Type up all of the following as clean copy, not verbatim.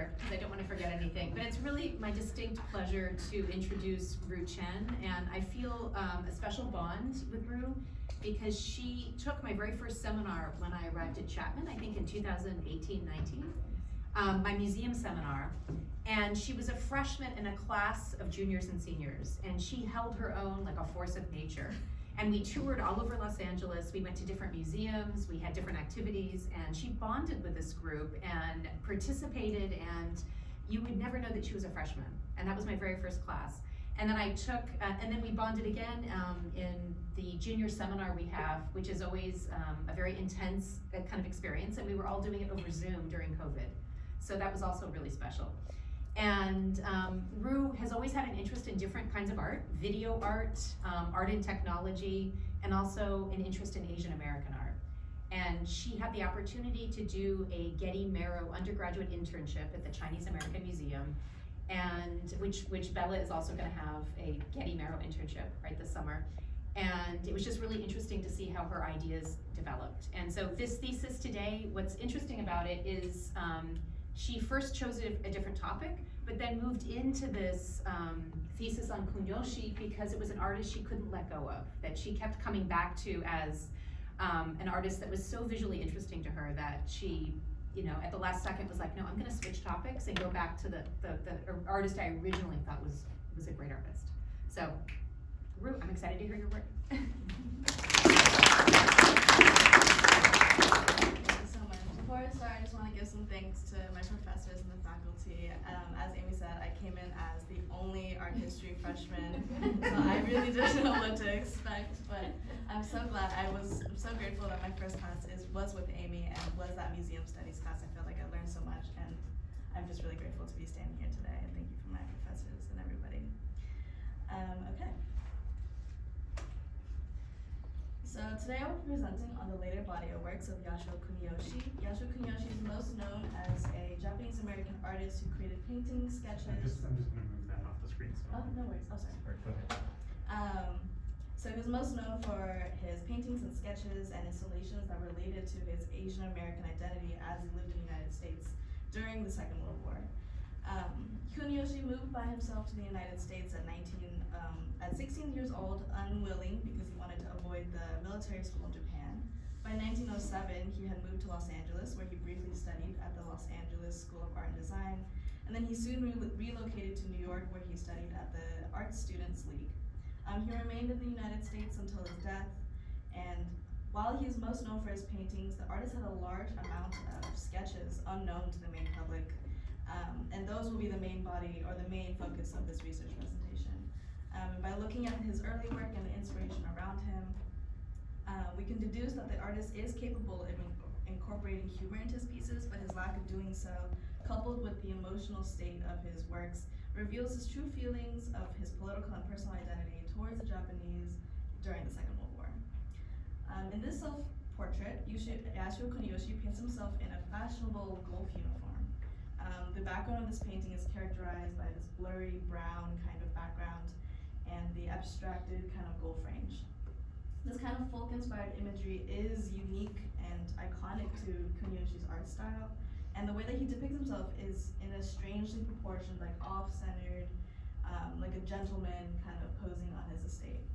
there because I don't want to forget anything. But it's really my distinct pleasure to introduce Ru Chen, and I feel a special bond with Ru because she took my very first seminar when I arrived at Chapman, I think in 2018-19, my museum seminar. And she was a freshman in a class of juniors and seniors, and she held her own like a force of nature. And we toured all over Los Angeles. We went to different museums, we had different activities, and she bonded with this group and participated, and you would never know that she was a freshman. And that was my very first class. And then I took, and then we bonded again in the junior seminar we have, which is always a very intense kind of experience, and we were all doing it over Zoom during COVID. So that was also really special. And Ru has always had an interest in different kinds of art, video art, art and technology, and also an interest in Asian American art. And she had the opportunity to do a Getty Merrow undergraduate internship at the Chinese American Museum, and which Bella is also going to have a Getty Merrow internship right this summer. And it was just really interesting to see how her ideas developed. And so this thesis today, what's interesting about it is she first chose a different topic, but then moved into this thesis on Kuniyoshi because it was an artist she couldn't let go of, that she kept coming back to as an artist that was so visually interesting to her that she, you know, at the last second was like, no, I'm gonna switch topics and go back to the artist I originally thought was a great artist. So, Ru, I'm excited to hear your work. Before I start, I just want to give some thanks to my professors and the faculty. As Amy said, I came in as the only art history freshman, so I really didn't know what to expect, but I'm so glad. I'm so grateful that my first class was with Amy and was that museum studies class. I felt like I learned so much, and I'm just really grateful to be standing here today, and thank you for my professors and everybody. Okay. So today I'll be presenting on the later body of works of Tasso Kuniyoshi. Tasso Kuniyoshi is most known as a Japanese American artist who created paintings, sketches. I'm just going to move that off the screen. So. Oh, no worries. Oh, sorry. All right, go ahead. So he was most known for his paintings and sketches and installations that related to his Asian American identity as he lived in the United States during the Second World War. Kuniyoshi moved by himself to the United States at 16 years old, unwilling because he wanted to avoid the military school in Japan. By 1907, he had moved to Los Angeles, where he briefly studied at the Los Angeles School of Art and Design, and then he soon relocated to New York, where he studied at the Art Students League. He remained in the United States until his death, and while he is most known for his paintings, the artist had a large amount of sketches unknown to the main public, and those will be the main body or the main focus of this research presentation. By looking at his early work and the inspiration around him, we can deduce that the artist is capable of incorporating humor into his pieces, but his lack of doing so, coupled with the emotional state of his works, reveals his true feelings of his political and personal identity towards the Japanese during the Second World War. In this self-portrait, Tasso Kuniyoshi paints himself in a fashionable golf uniform. The background of this painting is characterized by this blurry brown kind of background and the abstracted kind of golf range. This kind of folk-inspired imagery is unique and iconic to Kuniyoshi's art style, and the way that he depicts himself is in a strangely proportioned, like off-centered, like a gentleman kind of posing on his estate.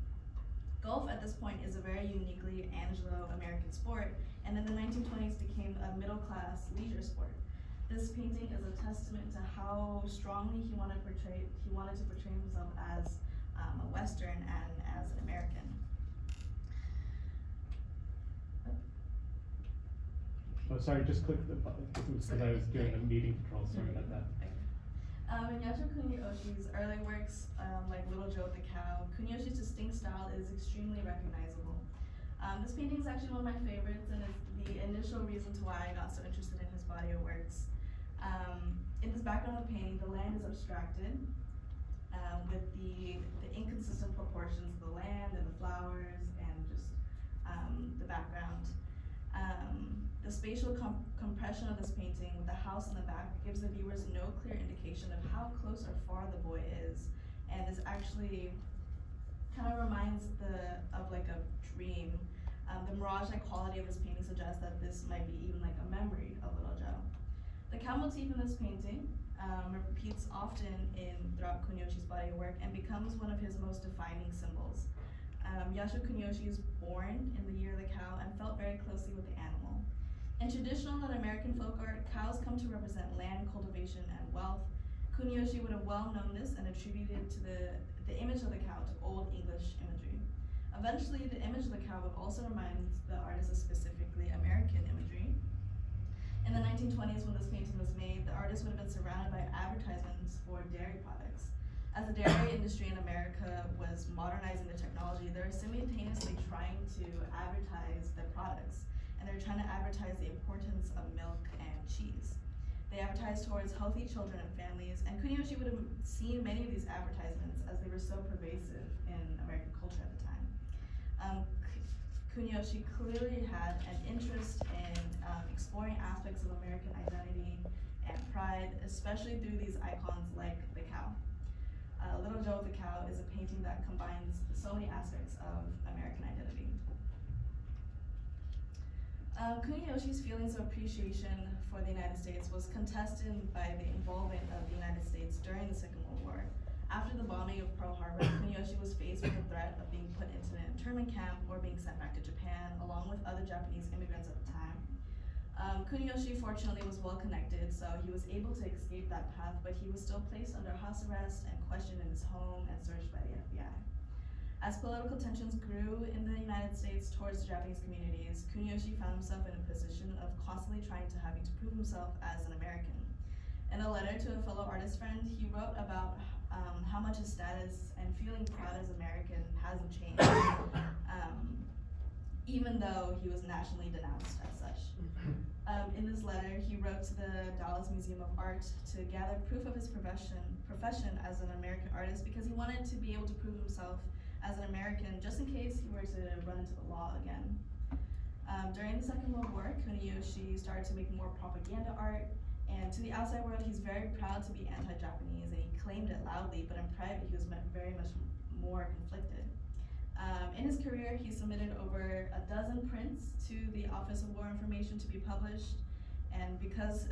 Golf at this point is a very uniquely Anglo-American sport, and in the 1920s became a middle-class leisure sport. This painting is a testament to how strongly he wanted to portray himself as a Western and as an American. Oh, sorry, just click the button because I was doing a meeting control. Sorry about that. In Tasso Kuniyoshi's early works, like Little Joe the Cow, Kuniyoshi's distinct style is extremely recognizable. This painting is actually one of my favorites, and it's the initial reason to why I got so interested in his body of works. In this background of the painting, the land is abstracted with the inconsistent proportions of the land and the flowers and just the background. The spatial compression of this painting with the house in the back gives the viewers no clear indication of how close or far the boy is, and is actually kind of reminds of like a dream. The mirage-like quality of this painting suggests that this might be even like a memory of Little Joe. The cow motif in this painting repeats often throughout Kuniyoshi's body of work and becomes one of his most defining symbols. Yasuo Kuniyoshi is born in the year of the cow and felt very closely with the animal. In traditional and American folk art, cows come to represent land, cultivation, and wealth. Kuniyoshi would have well known this and attributed to the image of the cow to Old English imagery. Eventually, the image of the cow would also remind the artist of specifically American imagery. In the 1920s, when this painting was made, the artist would have been surrounded by advertisements for dairy products. As the dairy industry in America was modernizing the technology, they were simultaneously trying to advertise their products, and they're trying to advertise the importance of milk and cheese. They advertised towards healthy children and families, and Kuniyoshi would have seen many of these advertisements as they were so pervasive in American culture at the time. Kuniyoshi clearly had an interest in exploring aspects of American identity and pride, especially through these icons like the cow. Little Joe with the Cow is a painting that combines so many aspects of American identity. Kuniyoshi's feelings of appreciation for the United States was contested by the involvement of the United States during the Second World War. After the bombing of Pearl Harbor, Kuniyoshi was faced with the threat of being put into an internment camp or being sent back to Japan, along with other Japanese immigrants at the time. Kuniyoshi fortunately was well connected, so he was able to escape that path, but he was still placed under house arrest and questioned in his home and searched by the FBI. As political tensions grew in the United States towards the Japanese communities, Kuniyoshi found himself in a position of constantly trying to having to prove himself as an American. In a letter to a fellow artist friend, he wrote about how much his status and feeling proud as American hasn't changed, even though he was nationally denounced as such. In this letter, he wrote to the Dallas Museum of Art to gather proof of his profession as an American artist because he wanted to be able to prove himself as an American just in case he were to run into the law again. During the Second World War, Kuniyoshi started to make more propaganda art, and to the outside world, he's very proud to be anti-Japanese, and he claimed it loudly, but in private, he was very much more conflicted. In his career, he submitted over a dozen prints to the Office of War Information to be published, and because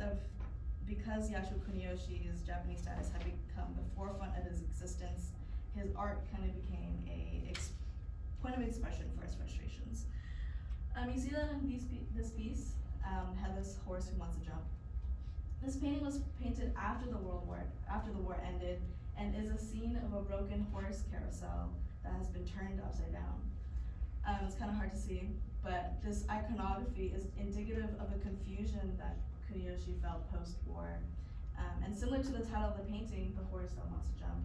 Yasuo Kuniyoshi's Japanese status had become the forefront of his existence, his art kind of became a point of expression for his frustrations. You see that in this piece, Headless Horse Who Wants to Jump. This painting was painted after the war ended, and is a scene of a broken horse carousel that has been turned upside down. It's kind of hard to see, but this iconography is indicative of the confusion that Kuniyoshi felt post-war. And similar to the title of the painting, The Horse That Wants to Jump,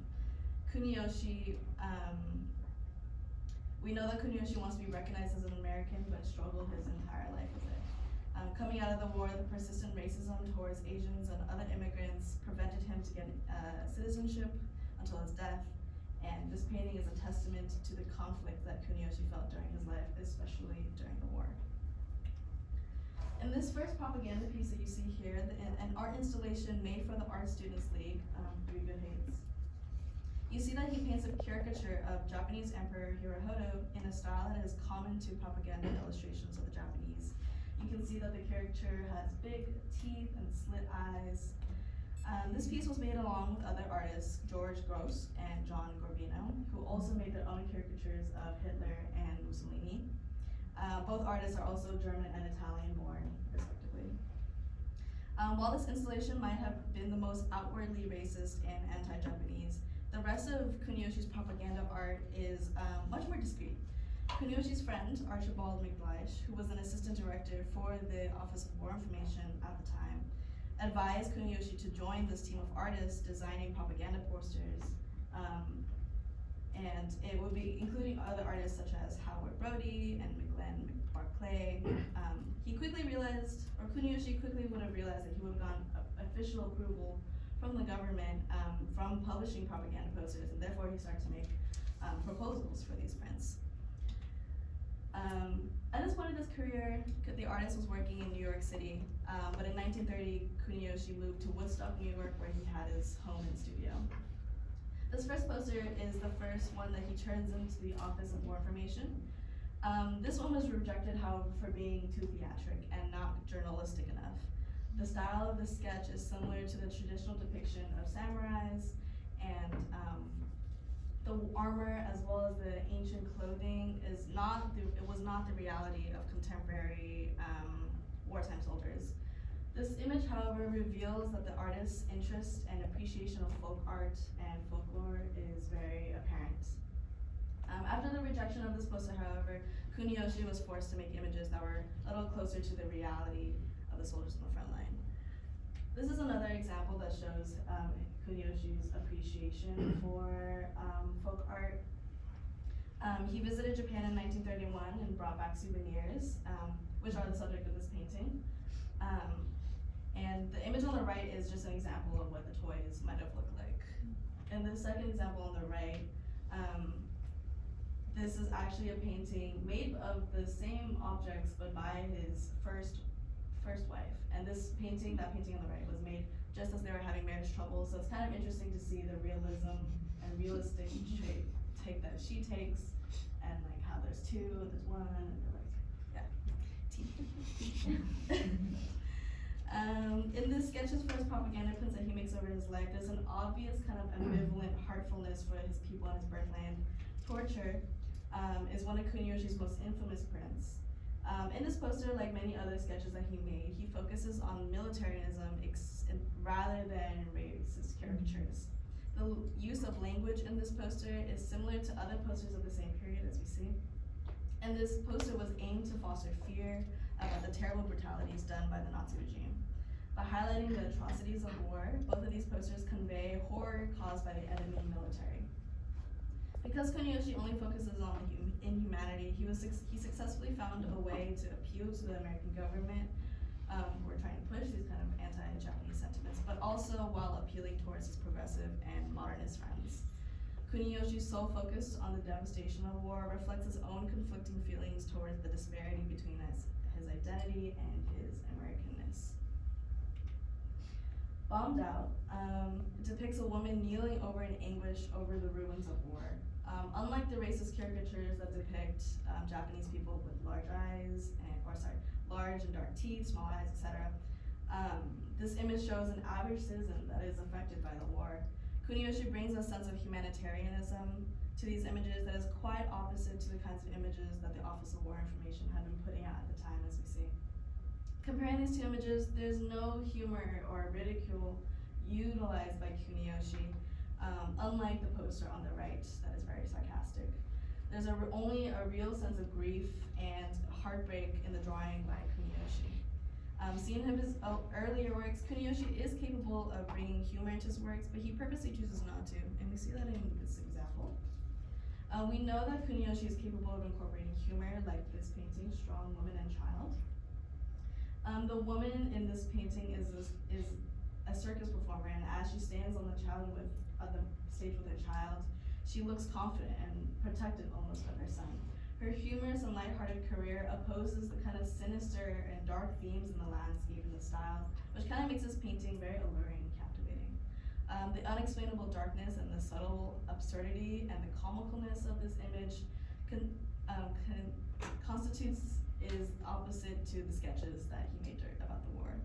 we know that Kuniyoshi wants to be recognized as an American, but struggled his entire life with it. Coming out of the war, the persistent racism towards Asians and other immigrants prevented him to get citizenship until his death. And this painting is a testament to the conflict that Kuniyoshi felt during his life, especially during the war. In this first propaganda piece that you see here, an art installation made for the Art Students League, Three Good Hates, you see that he paints a caricature of Japanese Emperor Hirohito in a style that is common to propaganda illustrations of the Japanese. You can see that the caricature has big teeth and slit eyes. This piece was made along with other artists, George Gross and John Gorbino, who also made their own caricatures of Hitler and Mussolini. Both artists are also German and Italian born, respectively. While this installation might have been the most outwardly racist and anti-Japanese, the rest of Kuniyoshi's propaganda art is much more discreet. Kuniyoshi's friend, Archibald McBleish, who was an assistant director for the Office of War Information at the time, advised Kuniyoshi to join this team of artists designing propaganda posters, and it would be including other artists such as Howard Brody and McGlenn Barclay. Kuniyoshi quickly would have realized that he would have gotten official approval from the government from publishing propaganda posters, and therefore he started to make proposals for these prints. At this point in his career, the artist was working in New York City, but in 1930, Kuniyoshi moved to Woodstock, New York, where he had his home and studio. This first poster is the first one that he turns into the Office of War Information. This one was rejected, however, for being too theatric and not journalistic enough. The style of the sketch is similar to the traditional depiction of samurais, and the armor as well as the ancient clothing was not the reality of contemporary wartime soldiers. This image, however, reveals that the artist's interest and appreciation of folk art and folklore is very apparent. After the rejection of this poster, however, Kuniyoshi was forced to make images that were a little closer to the reality of the soldiers on the front line. This is another example that shows Kuniyoshi's appreciation for folk art. He visited Japan in 1931 and brought back souvenirs, which are the subject of this painting. And the image on the right is just an example of what the toys might have looked like. And the second example on the right, this is actually a painting made of the same objects but by his first wife. And this painting, that painting on the right, was made just as they were having marriage trouble. So it's kind of interesting to see the realism and realistic take that she takes, and like how there's two, and there's one, and they're like, yeah, team. In this sketches for his propaganda prints that he makes over his life, there's an obvious kind of ambivalent heartfulness for his people and his birthland. Torture is one of Kuniyoshi's most infamous prints. In this poster, like many other sketches that he made, he focuses on militarism rather than racist caricatures. The use of language in this poster is similar to other posters of the same period, as we see. And this poster was aimed to foster fear about the terrible brutalities done by the Nazi regime. By highlighting the atrocities of war, both of these posters convey horror caused by the enemy military. Because Kuniyoshi only focuses on inhumanity, he successfully found a way to appeal to the American government who were trying to push these kind of anti-Japanese sentiments, but also while appealing towards his progressive and modernist friends. Kuniyoshi's sole focus on the devastation of war reflects his own conflicting feelings towards the disparity between his identity and his Americanness. Bombed Out depicts a woman kneeling over in anguish over the ruins of war. Unlike the racist caricatures that depict Japanese people with large and dark teeth, small eyes, etc., this image shows an average citizen that is affected by the war. Kuniyoshi brings a sense of humanitarianism to these images that is quite opposite to the kinds of images that the Office of War Information had been putting out at the time, as we see. Comparing these two images, there's no humor or ridicule utilized by Kuniyoshi, unlike the poster on the right that is very sarcastic. There's only a real sense of grief and heartbreak in the drawing by Kuniyoshi. Seeing his earlier works, Kuniyoshi is capable of bringing humor into his works, but he purposely chooses not to, and we see that in this example. We know that Kuniyoshi is capable of incorporating humor, like this painting, Strong Woman and Child. The woman in this painting is a circus performer, and as she stands on the stage with her child, she looks confident and protective almost of her son. Her humorous and lighthearted career opposes the kind of sinister and dark themes in the landscape and the style, which kind of makes this painting very alluring and captivating. The unexplainable darkness and the subtle absurdity and the comicalness of this image is opposite to the sketches that he made about the war.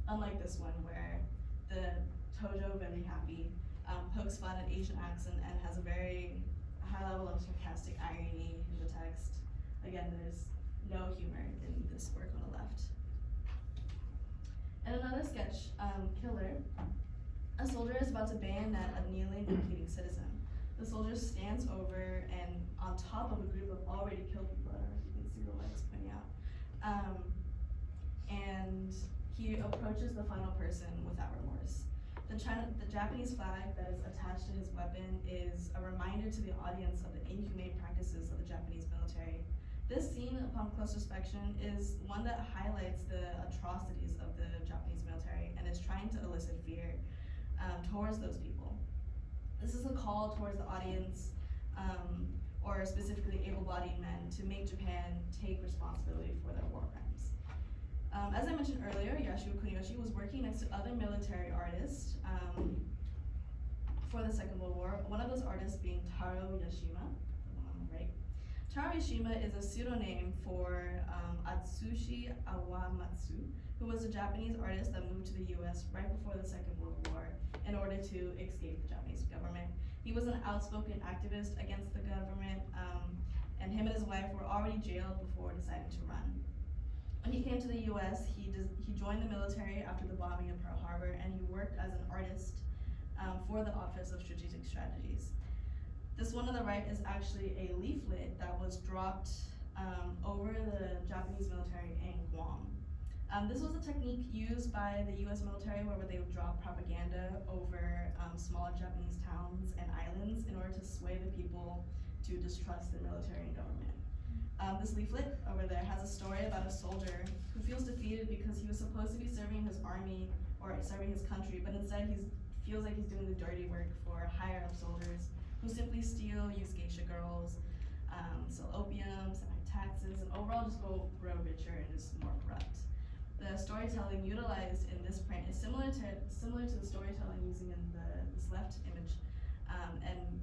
Unlike this one, where the Tojo, very happy, pokes fun at Asian accent and has a very high level of sarcastic irony in the text. Again, there's no humor in this work on the left. In another sketch, Killer, a soldier is about to bayonet a kneeling and pleading citizen. The soldier stands over and on top of a group of already killed people. I don't know if you can see the legs pointing out. And he approaches the final person without remorse. The Japanese flag that is attached to his weapon is a reminder to the audience of the inhumane practices of the Japanese military. This scene, upon close inspection, is one that highlights the atrocities of the Japanese military and is trying to elicit fear towards those people. This is a call towards the audience, or specifically able-bodied men, to make Japan take responsibility for their war crimes. As I mentioned earlier, Yasuo Kuniyoshi was working next to other military artists for the Second World War, one of those artists being Taro Yashima, the one on the right. Tarishima is a pseudonym for Atsushi Awamatsu, who was a Japanese artist that moved to the US right before the Second World War in order to escape the Japanese government. He was an outspoken activist against the government, and him and his wife were already jailed before deciding to run. When he came to the US, he joined the military after the bombing of Pearl Harbor, and he worked as an artist for the Office of Strategic Strategies. This one on the right is actually a leaflet that was dropped over the Japanese military in Guam. This was a technique used by the US military where they would drop propaganda over smaller Japanese towns and islands in order to sway the people to distrust the military and government. This leaflet over there has a story about a soldier who feels defeated because he was supposed to be serving his army or serving his country, but instead he feels like he's doing the dirty work for higher up soldiers who simply steal, use geisha girls, sell opium, pay taxes, and overall just grow richer and just more corrupt. The storytelling utilized in this print is similar to the storytelling using in this left image, and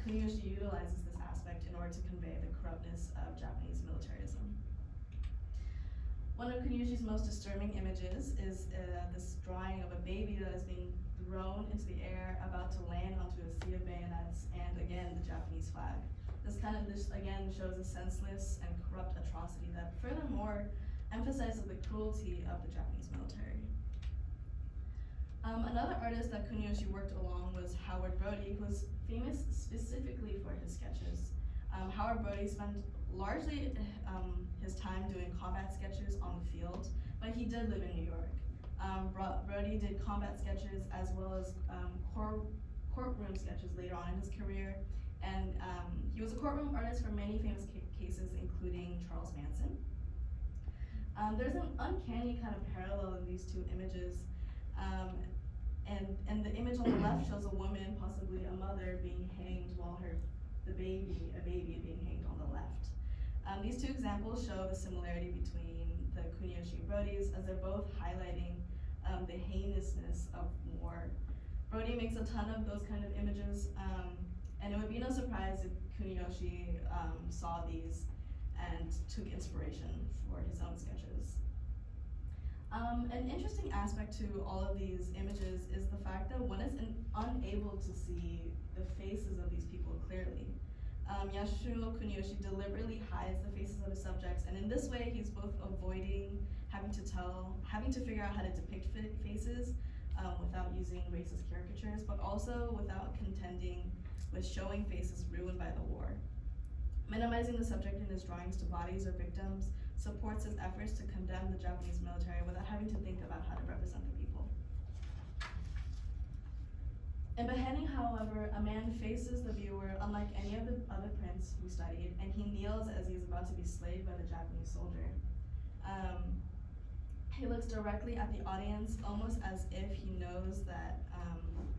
Kuniyoshi utilizes this aspect in order to convey the corruptness of Japanese militarism. One of Kuniyoshi's most disturbing images is this drawing of a baby that is being thrown into the air, about to land onto a sea of bayonets, and again, the Japanese flag. This again shows a senseless and corrupt atrocity that furthermore emphasizes the cruelty of the Japanese military. Another artist that Kuniyoshi worked along was Howard Brody, who was famous specifically for his sketches. Howard Brody spent largely his time doing combat sketches on the field, but he did live in New York. Brody did combat sketches as well as courtroom sketches later on in his career, and he was a courtroom artist for many famous cases, including Charles Manson. There's an uncanny kind of parallel in these two images, and the image on the left shows a woman, possibly a mother, being hanged while a baby being hanged on the left. These two examples show the similarity between the Kuniyoshi and Brody's, as they're both highlighting the heinousness of war. Brody makes a ton of those kind of images, and it would be no surprise if Kuniyoshi saw these and took inspiration for his own sketches. An interesting aspect to all of these images is the fact that one is unable to see the faces of these people clearly. Yasuo Kuniyoshi deliberately hides the faces of his subjects, and in this way he's both avoiding having to figure out how to depict faces without using racist caricatures, but also without contending with showing faces ruined by the war. Minimizing the subject in his drawings to bodies or victims supports his efforts to condemn the Japanese military without having to think about how to represent the people. In Beheading, however, a man faces the viewer unlike any of the other prints we studied, and he kneels as he is about to be slayed by the Japanese soldier. He looks directly at the audience, almost as if he knows that,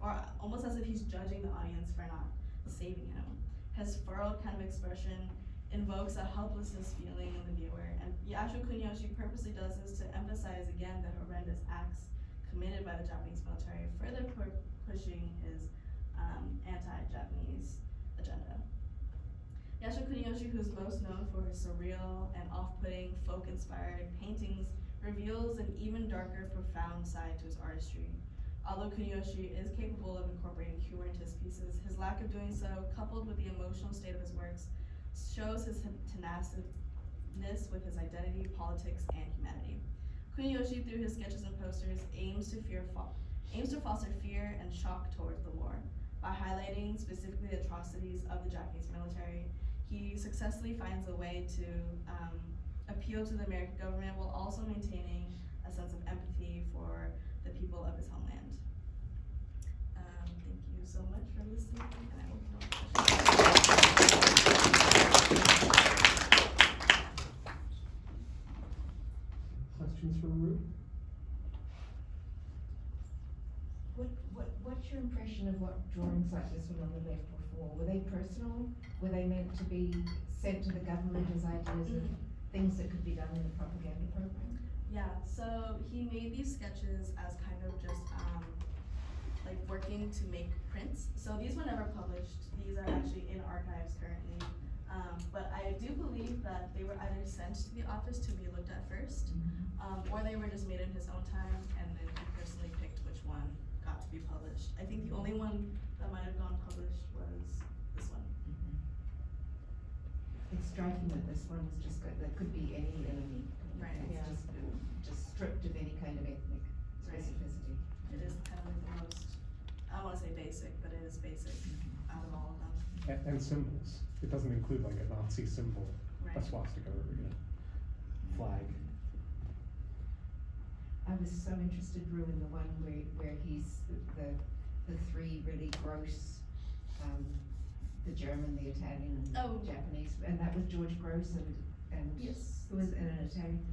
or almost as if he's judging the audience for not saving him. His furrowed kind of expression invokes a helplessness feeling in the viewer, and Yasuo Kuniyoshi purposely does this to emphasize again the horrendous acts committed by the Japanese military, further pushing his anti-Japanese agenda. Yasuo Kuniyoshi, who's most known for his surreal and off-putting folk-inspired paintings, reveals an even darker, profound side to his artistry. Although Kuniyoshi is capable of incorporating humor into his pieces, his lack of doing so, coupled with the emotional state of his works, shows his tenaciousness with his identity, politics, and humanity. Kuniyoshi, through his sketches and posters, aims to foster fear and shock towards the war. By highlighting specifically the atrocities of the Japanese military, he successfully finds a way to appeal to the American government while also maintaining a sense of empathy for the people of his homeland. Thank you so much for listening, and I will open Questions for Ruth? What's your impression of what drawings like this one on the left were for? Were they personal? Were they meant to be sent to the government as ideas of things that could be done in a propaganda program? Yeah, so he made these sketches as kind of just like working to make prints. So these were never published. These are actually in archives currently. But I do believe that they were either sent to the office to be looked at first, or they were just made in his own time, and then he personally picked which one got to be published. I think the only one that might have gone published was this one. It's striking that this one was just, that could be any enemy. Right. It's Yeah. just stripped of any kind of ethnic Right. specificity. It is kind of like the most, I don't wanna say basic, but it is basic out of all of them. And symbols. It doesn't include like a Nazi symbol, Right. a swastika or, flag. I was so interested, Rue, in the one where he's the three really gross, the German, the Italian, and Oh. the Japanese, and that was George Gross and Yes. who was in an Italian.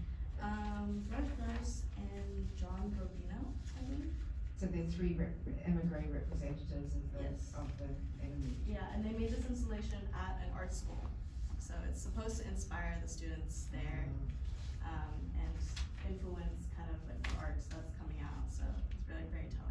George Gross and John Robino, I believe. So they're three emigre representatives Yes. of the enemy. Yeah, and they made this installation at an art school. So it's supposed to inspire the students there, and influence kind of like the arts that's coming out, so it's really very telling.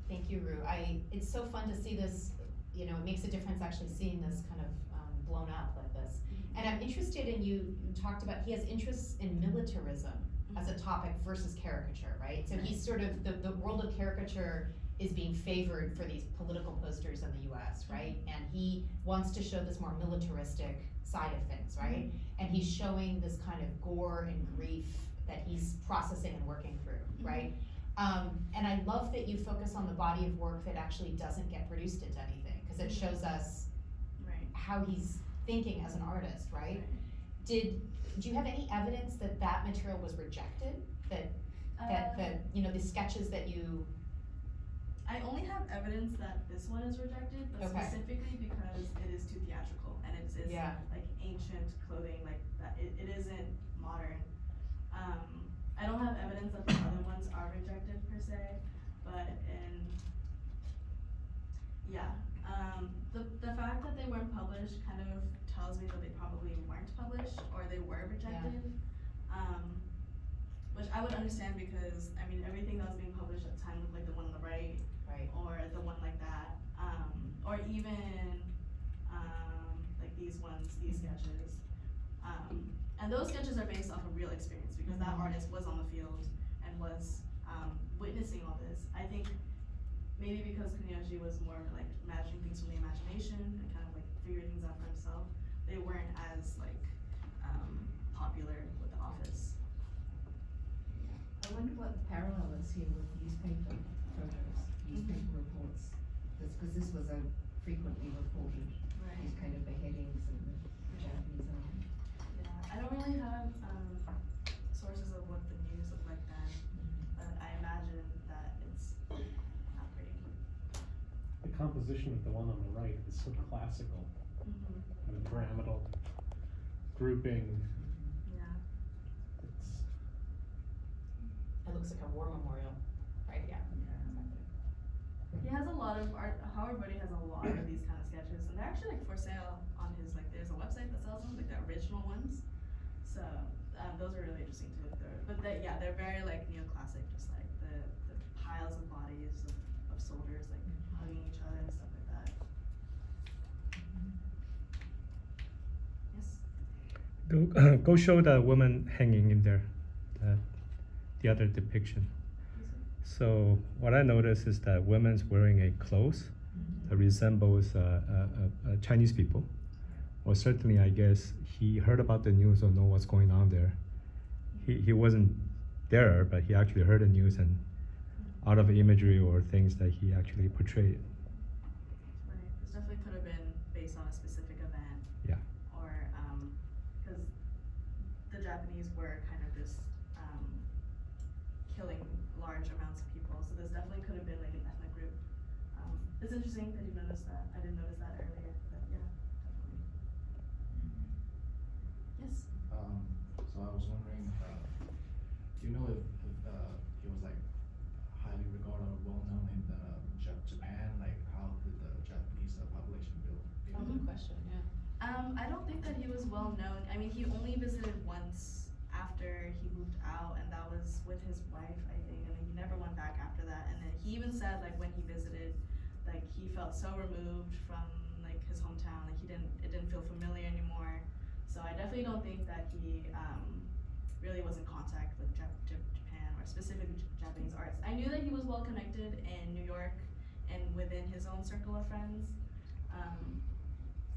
Thank you, Rue. It's so fun to see this, it makes a difference actually seeing this kind of blown up like this. And I'm interested in, you talked about, he has interests in militarism as a topic versus caricature, right? So he's sort of, the world of caricature is being favored for these political posters in the US, right? And he wants to show this more militaristic side of things, right? And he's showing this kind of gore and grief that he's processing and working through, right? And I love that you focus on the body of work that actually doesn't get produced into anything, because it shows us Right. how he's thinking as an artist, right? Do you have any evidence that that material was rejected? That the sketches that you, I only have evidence that this one is rejected, but Okay. specifically because it is too theatrical and it is Yeah. like ancient clothing, like that. It isn't modern. I don't have evidence that the other ones are rejected per se, but the fact that they weren't published kind of tells me that they probably weren't published or they were rejected. Which I would understand because, I mean, everything that was being published at the time looked like the one on the right, right? or the one like that, or even, like these ones, these sketches. And those sketches are based off of real experience because that artist was on the field and was, witnessing all this. I think maybe because Kuniyoshi was more like imagining things from the imagination and kind of like figuring things out for himself, they weren't as like, popular with The Office. I wonder what the parallel is here with newspaper photos, newspaper reports, because this was a frequently reported, these kind of beheadings in the Japanese army. Yeah, I don't really have, sources of what the news looked like then, but I imagine that it's not pretty. The composition of the one on the right is so classical, kind of pyramidal grouping. Yeah. It's It looks like a war memorial, right? Yeah. He has a lot of art, Howard Buddy has a lot of these kind of sketches, and they're actually like for sale on his, like, there's a website that sells them, like the original ones. So, those are really interesting to look through. But they're very like neoclassic, just like the piles of bodies of soldiers like hugging each other and stuff like that. Yes? Go show the woman hanging in there, the other depiction. So what I noticed is that women's wearing a clothes that resembles Chinese people, or certainly I guess he heard about the news or know what's going on there. He wasn't there, but he actually heard the news and out of imagery or things that he actually portrayed. Right, this definitely could have been based on a specific event. Yeah. Or, cause the Japanese were kind of just, killing large amounts of people, so this definitely could have been like an ethnic group. It's interesting that you noticed that, I didn't notice that earlier, but yeah, definitely. Yes? So I was wondering, do you know if he was like highly regarded or well known in Japan? Like how did the Japanese population build? Oh, good question, yeah. I don't think that he was well known. I mean, he only visited once after he moved out, and that was with his wife, I think, and then he never went back after that. And then he even said, like, when he visited, he felt so removed from like his hometown, like it didn't feel familiar anymore. So I definitely don't think that he really was in contact with Japan or specifically Japanese arts. I knew that he was well connected in New York and within his own circle of friends.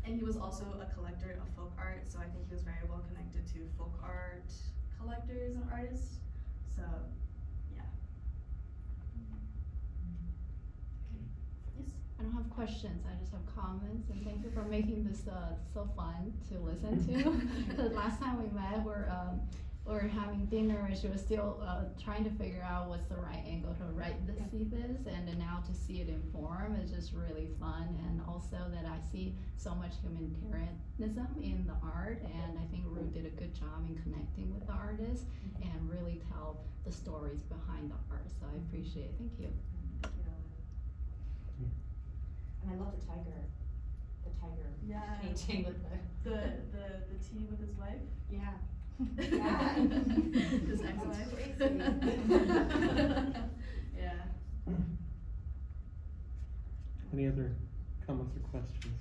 And he was also a collector of folk art, so I think he was very well connected to folk art collectors and artists. So, yeah. Yes. I don't have questions, I just have comments, and thank you for making this so fun to listen to. Because last time we met, we're having dinner and she was still trying to figure out what's the right angle to write this thesis, and then now to see it in form is just really fun, and also that I see so much humanitarianism in the art, and I think Ru did a good job in connecting with the artists and really tell the stories behind the art, so I appreciate it, thank you. And I love the tiger Yeah. painting with The tea with his wife. yeah. Yeah. His ex-wife. That's Yeah. Any other comments or questions?